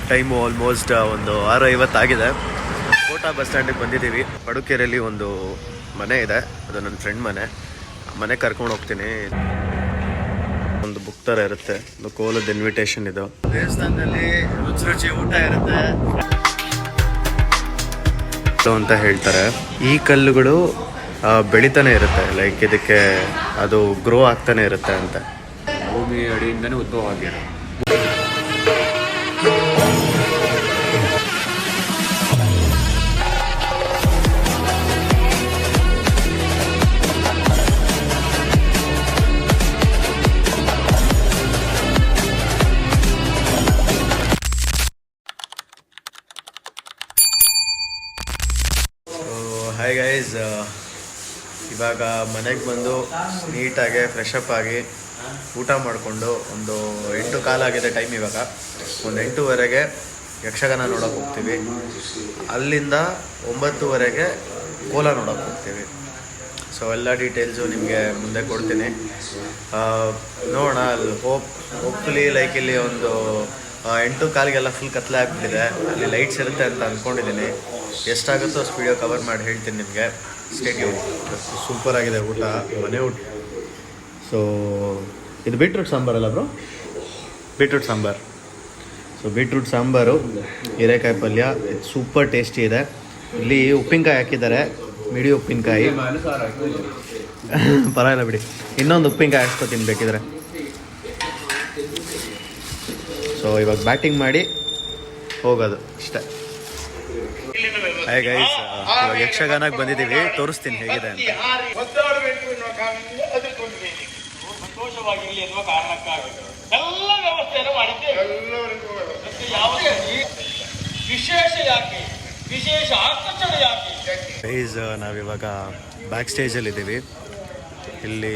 Time almost ಒಂದು 6:50 ಆಗಿದೆ. Kota bus ಸ್ಟ್ಯಾಂಡಿಗೆ ಬಂದಿದ್ದೀವಿ. ಪಡುಕೆರೆಯಲ್ಲಿ ಒಂದು ಮನೆ ಇದೆ, ಅದು ನನ್ನ ಫ್ರೆಂಡ್ ಮನೆ ಕರ್ಕೊಂಡು ಹೋಗ್ತೀನಿ. ಒಂದು ಬುಕ್ ಥರ ಇರುತ್ತೆ, ಒಂದು ಕೋಲದ ಇನ್ವಿಟೇಷನ್ ಇದು. ದೇವಸ್ಥಾನದಲ್ಲಿ ರುಚಿ ಊಟ ಇರುತ್ತೆ ಅಂತ ಹೇಳ್ತಾರೆ. ಈ ಕಲ್ಲುಗಳು ಬೆಳಿತಾನೆ ಇರುತ್ತೆ, ಲೈಕ್ ಇದಕ್ಕೆ ಅದು ಗ್ರೋ ಆಗ್ತಾನೆ ಇರುತ್ತೆ ಅಂತ. ಭೂಮಿ ಅಡಿಯಿಂದನೇ ಉದ್ಭವ ಆಗಿರೋ. ಹಾಯ್ ಗೈಸ್, ಇವಾಗ ಮನೆಗೆ ಬಂದು ನೀಟಾಗಿ ಫ್ರೆಶಪ್ ಆಗಿ ಊಟ ಮಾಡಿಕೊಂಡು ಒಂದು 8 ಕಾಲಾಗಿದೆ ಟೈಮ್. ಇವಾಗ ಒಂದು 8:30ಗೆ ಯಕ್ಷಗಾನ ನೋಡೋಕೆ ಹೋಗ್ತೀವಿ. ಅಲ್ಲಿಂದ 9:00ವರೆಗೆ ಕೋಲ ನೋಡೋಕೆ ಹೋಗ್ತೀವಿ. ಸೊ ಎಲ್ಲ ಡೀಟೇಲ್ಸು ನಿಮಗೆ ಮುಂದೆ ಕೊಡ್ತೀನಿ. ನೋಡೋಣ, ಅಲ್ಲಿ ಹೋಪ್ಫುಲಿ ಲೈಕ್ ಇಲ್ಲಿ ಒಂದು 8:15ಗೆಲ್ಲ ಫುಲ್ ಕತ್ಲೆ ಆಗಿಬಿಟ್ಟಿದೆ. ಅಲ್ಲಿ ಲೈಟ್ಸ್ ಇರುತ್ತೆ ಅಂತ ಅಂದ್ಕೊಂಡಿದ್ದೀನಿ. ಎಷ್ಟಾಗುತ್ತೋ ಅಷ್ಟು ವೀಡಿಯೋ ಕವರ್ ಮಾಡಿ ಹೇಳ್ತೀನಿ ನಿಮಗೆ. ಸ್ಟೇಡಿಯಂ ಸೂಪರ್ ಆಗಿದೆ ಊಟ, ಮನೆ ಊಟ. ಸೊ ಇದು ಬೀಟ್ರೂಟ್ ಸಾಂಬಾರಲ್ಲ ಬ್ರೋ? ಬೀಟ್ರೂಟ್ ಸಾಂಬಾರು. ಸೊ ಬೀಟ್ರೂಟ್ ಸಾಂಬಾರು, ಹೀರೆಕಾಯಿ ಪಲ್ಯ, ಇದು ಸೂಪರ್ ಟೇಸ್ಟಿ ಇದೆ. ಇಲ್ಲಿ ಉಪ್ಪಿನಕಾಯಿ ಹಾಕಿದ್ದಾರೆ, ಮಿಡಿ ಉಪ್ಪಿನಕಾಯಿ. ಪರವಾಗಿಲ್ಲ ಬಿಡಿ, ಇನ್ನೊಂದು ಉಪ್ಪಿನಕಾಯಿ ಹಾಕ್ಸ್ಕೊತೀನಿ ಬೇಕಿದ್ರೆ. ಸೊ ಇವಾಗ ಬ್ಯಾಟಿಂಗ್ ಮಾಡಿ ಹೋಗೋದು ಅಷ್ಟೇ. ಹಾಯ್ ಗೈಸ್, ಇವಾಗ ಯಕ್ಷಗಾನಕ್ಕೆ ಬಂದಿದ್ದೀವಿ, ತೋರಿಸ್ತೀನಿ ಹೇಗಿದೆ ಅಂತ. ಗೈಸ್, ನಾವಿವಾಗ ಬ್ಯಾಕ್ ಸ್ಟೇಜಲ್ಲಿದ್ದೀವಿ. ಇಲ್ಲಿ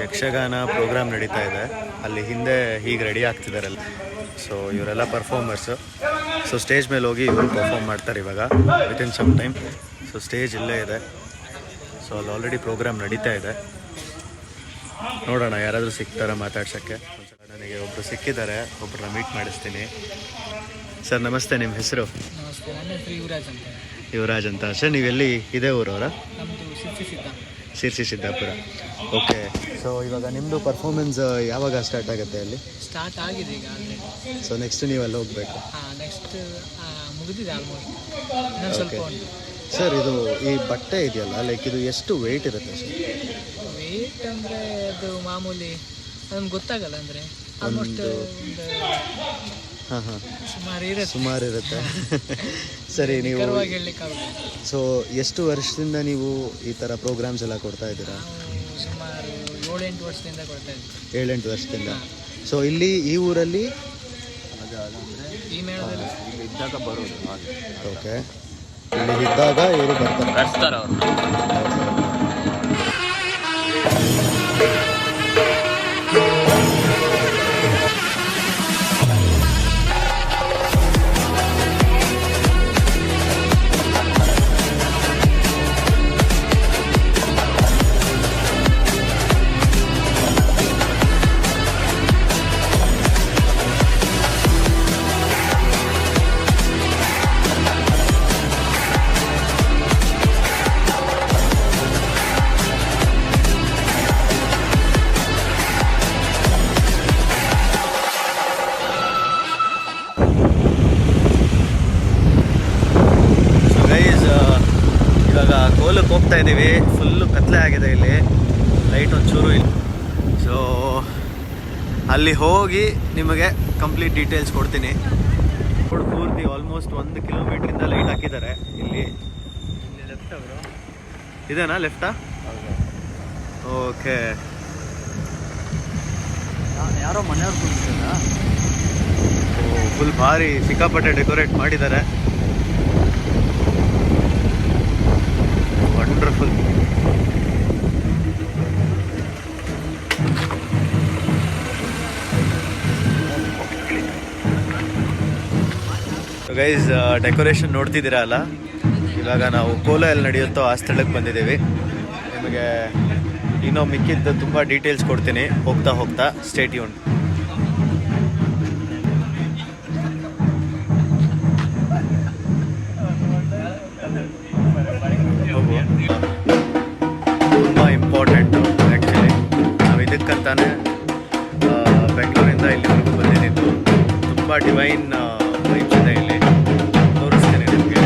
ಯಕ್ಷಗಾನ ಪ್ರೋಗ್ರಾಮ್ ನಡೀತಾ ಇದೆ. ಅಲ್ಲಿ ಹಿಂದೆ ಹೀಗೆ ರೆಡಿ ಆಗ್ತಿದ್ದಾರಲ್ಲ. ಸೊ ಇವರೆಲ್ಲ ಪರ್ಫಾರ್ಮರ್ಸು. ಸೊ ಸ್ಟೇಜ್ ಮೇಲೆ ಹೋಗಿ ಇವರು ಪರ್ಫಾರ್ಮ್ ಮಾಡ್ತಾರೆ ಇವಾಗ within some time. So stage ಇಲ್ಲೇ ಇದೆ. ಸೊ ಅಲ್ಲಿ ಆಲ್ರೆಡಿ ಪ್ರೋಗ್ರಾಮ್ ನಡೀತಾ ಇದೆ. ನೋಡೋಣ ಯಾರಾದರೂ ಸಿಗ್ತಾರ ಮಾತಾಡ್ಸೋಕ್ಕೆ. ನನಗೆ ಒಬ್ಬರು ಸಿಕ್ಕಿದ್ದಾರೆ, ಒಬ್ಬರನ್ನ ಮೀಟ್ ಮಾಡಿಸ್ತೀನಿ. ಸರ್ ನಮಸ್ತೆ, ನಿಮ್ಮ ಹೆಸರು? ನಮಸ್ತೆ, ನನ್ನ ಹೆಸರು ಯುವರಾಜ್ ಅಂತ. ಯುವರಾಜ್ ಅಂತ. ಸರ್ ನೀವೆಲ್ಲಿ ಇದೇ ಊರವರ? ನಮ್ಮದು ಶಿರ್ಸಿ ಸಿದ್ದಾಪುರ. ಓಕೆ. ಸೊ ಇವಾಗ ನಿಮ್ಮದು ಪರ್ಫಾರ್ಮೆನ್ಸ್ ಯಾವಾಗ ಸ್ಟಾರ್ಟ್ ಆಗುತ್ತೆ ಅಲ್ಲಿ? ಸ್ಟಾರ್ಟ್ ಆಗಿದೆ ಈಗ ಆಲ್ರೆಡಿ. ಸೊ ನೆಕ್ಸ್ಟ್ ನೀವು ಅಲ್ಲಿ ಹೋಗಬೇಕು? ನೆಕ್ಸ್ಟ್ ಮುಗಿದಿದೆ ಆಲ್ಮೋಸ್ಟ್, ಇನ್ನೊಂದು ಸ್ವಲ್ಪ ಉಂಟು. ಸರ್ ಇದು ಈ ಬಟ್ಟೆ ಇದೆಯಲ್ಲ, ಲೈಕ್ ಇದು ಎಷ್ಟು ವೆಯ್ಟ್ ಇರುತ್ತೆ ಸರ್? ವೆಯ್ಟ್ ಅಂದರೆ ಅದು ಮಾಮೂಲಿ ನಮ್ಗೆ ಗೊತ್ತಾಗಲ್ಲ, ಅಂದರೆ ಆಲ್ಮೋಸ್ಟ್ ಒಂದು ಹಾಂ ಸುಮಾರು ಇರುತ್ತೆ. ಸರಿ, ನೀವು ಹೇಳಲಿಕ್ಕಾಗುತ್ತೆ. ಸೊ ಎಷ್ಟು ವರ್ಷದಿಂದ ನೀವು ಈ ಥರ ಪ್ರೋಗ್ರಾಮ್ಸ್ ಎಲ್ಲ ಕೊಡ್ತಾ ಇದ್ದೀರಾ? ಸುಮಾರು 7-8 ವರ್ಷದಿಂದ ಕೊಡ್ತಾ ಇದ್ದೀವಿ. 7-8 ವರ್ಷದಿಂದ. ಸೊ ಇಲ್ಲಿ ಈ ಊರಲ್ಲಿ ಈ ಮೇಳದಲ್ಲಿ ಇದ್ದಾಗ ಬರೋದು? ಓಕೆ. ಇಲ್ಲಿ ಇದ್ದಾಗ ಇವರು ಬರ್ತಾರೆ ಅವರು. ಇವಾಗ ಕೋಲಕ್ಕೆ ಹೋಗ್ತಾ ಇದ್ದೀವಿ. ಫುಲ್ಲು ಕತ್ಲೆ ಆಗಿದೆ, ಇಲ್ಲಿ ಲೈಟ್ ಒಂಚೂರು ಇಲ್ಲ. ಸೊ ಅಲ್ಲಿ ಹೋಗಿ ನಿಮಗೆ ಕಂಪ್ಲೀಟ್ ಡೀಟೇಲ್ಸ್ ಕೊಡ್ತೀನಿ. ಪೂರ್ತಿ ಆಲ್ಮೋಸ್ಟ್ 1 ಕಿಲೋಮೀಟ್ರಿಂದ ಲೈಟ್ ಹಾಕಿದ್ದಾರೆ. ಇಲ್ಲಿ ಲೆಫ್ಟ್ ಅವರು ಇದೇನಾ? ಲೆಫ್ಟಾ? ಓಕೆ. ಯಾರೋ ಮನೆಯವ್ರು ಕೂತಿದ್ದಾರಾ? ಫುಲ್ ಭಾರಿ ಸಿಕ್ಕಾಪಟ್ಟೆ ಡೆಕೋರೇಟ್ ಮಾಡಿದ್ದಾರೆ. ವಂಡರ್ಫುಲ್. ಗೈಸ್, ಡೆಕೋರೇಷನ್ ನೋಡ್ತಿದ್ದೀರಾ ಅಲ್ಲ, ಇವಾಗ ನಾವು ಕೋಲ ಎಲ್ಲಿ ನಡೆಯುತ್ತೋ ಆ ಸ್ಥಳಕ್ಕೆ ಬಂದಿದ್ದೀವಿ. ನಿಮಗೆ ಇನ್ನೂ ಮಿಕ್ಕಿದ್ದು ತುಂಬ ಡೀಟೇಲ್ಸ್ ಕೊಡ್ತೀನಿ ಹೋಗ್ತಾ ಹೋಗ್ತಾ. Stay tune. ಡಿವೈನ್ ವೈಬ್ಸ್ ಇದೆ ಇಲ್ಲಿ, ತೋರಿಸ್ತೀನಿ ನಿಮಗೆ.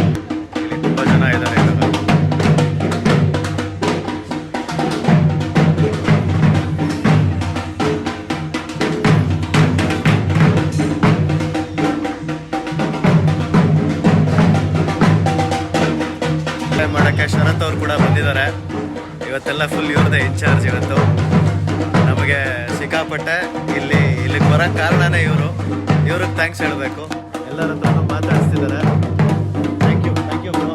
ಇಲ್ಲಿ ತುಂಬ ಜನ ಇದ್ದಾರೆ ಇವಾಗ. ಮಾಡೋಕ್ಕೆ ಶರತ್ ಅವ್ರು ಕೂಡ ಬಂದಿದ್ದಾರೆ. ಇವತ್ತೆಲ್ಲ ಫುಲ್ ಇವ್ರದ್ದೇ ಇನ್ಚಾರ್ಜ್ ಇವತ್ತು. ನಮಗೆ ಸಿಕ್ಕಾಪಟ್ಟೆ ಇಲ್ಲಿಗೆ ಬರೋಕ್ಕೆ ಕಾರಣನೇ ಇವ್ರಿಗೆ ಥ್ಯಾಂಕ್ಸ್ ಹೇಳಬೇಕು. ಎಲ್ಲರ ಹತ್ರ ಮಾತಾಡಿಸ್ತಿದ್ದಾರೆ. Thank you bro.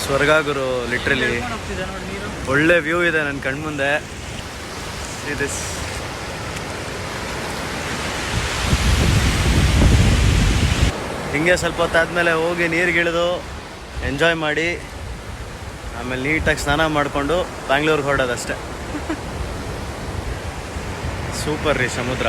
ಸ್ವರ್ಗ ಗುರು, ಲಿಟ್ರಲಿ ಒಳ್ಳೆ ವ್ಯೂ ಇದೆ ನನ್ನ ಕಣ್ಮುಂದೆ. ದಿಸ್ ಹಿಂಗೆ ಸ್ವಲ್ಪ ಹೊತ್ತಾದ್ಮೇಲೆ ಹೋಗಿ ನೀರಿಗಿಳಿದು ಎಂಜಾಯ್ ಮಾಡಿ ಆಮೇಲೆ ನೀಟಾಗಿ ಸ್ನಾನ ಮಾಡಿಕೊಂಡು ಬ್ಯಾಂಗ್ಳೂರ್ಗೆ ಹೊರಡೋದಷ್ಟೆ. ಸೂಪರ್ ರೀ ಸಮುದ್ರ.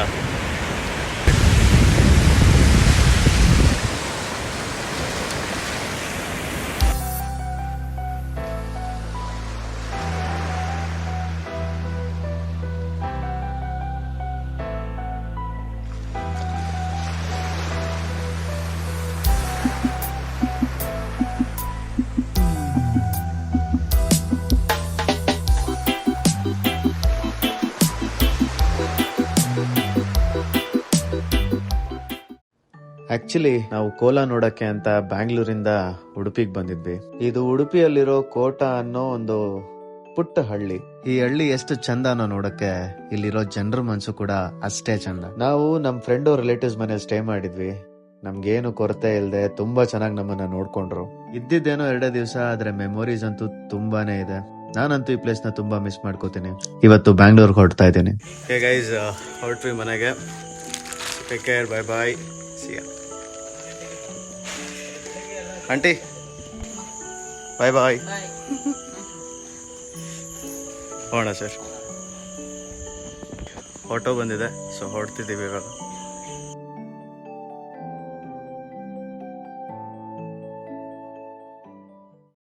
ಆಕ್ಚುಲಿ ನಾವು ಕೋಲ ನೋಡಕ್ಕೆ ಅಂತ ಬ್ಯಾಂಗ್ಳೂರಿಂದ ಉಡುಪಿಗೆ ಬಂದಿದ್ವಿ. ಇದು ಉಡುಪಿಯಲ್ಲಿರೋ ಕೋಟ ಅನ್ನೋ ಒಂದು ಪುಟ್ಟ ಹಳ್ಳಿ. ಈ ಹಳ್ಳಿ ಎಷ್ಟು ಚಂದನೋ ನೋಡಕ್ಕೆ, ಇಲ್ಲಿರೋ ಜನರ ಮನ್ಸು ಕೂಡ ಅಷ್ಟೇ ಚಂದ. ನಾವು ನಮ್ ಫ್ರೆಂಡ್ ರಿಲೇಟಿವ್ಸ್ ಮನೇಲಿ ಸ್ಟೇ ಮಾಡಿದ್ವಿ. ನಮ್ಗೇನು ಕೊರತೆ ಇಲ್ಲದೆ ತುಂಬಾ ಚೆನ್ನಾಗಿ ನಮ್ಮನ್ನ ನೋಡ್ಕೊಂಡ್ರು. ಇದ್ದಿದ್ದೇನೋ 2 ದಿವಸ, ಆದ್ರೆ ಮೆಮೊರೀಸ್ ಅಂತೂ ತುಂಬಾನೇ ಇದೆ. ನಾನಂತೂ ಈ ಪ್ಲೇಸ್ ನ ತುಂಬಾ ಮಿಸ್ ಮಾಡ್ಕೋತೀನಿ. ಇವತ್ತು ಬ್ಯಾಂಗ್ಳೂರ್ಗೆ ಹೊರಡ್ತಾ ಇದ್ದೀನಿ. ಹೇ ಗೈಸ್, ಹೊರಟ್ವಿ ಮನೆಗೆ. Take care, bye bye, see you. Aunty bye bye. ಹೋಣ ಸರ್, ಆಟೋ ಬಂದಿದೆ, ಸೊ ಹೊರಡ್ತಿದ್ದೀವಿ ಇವಾಗ.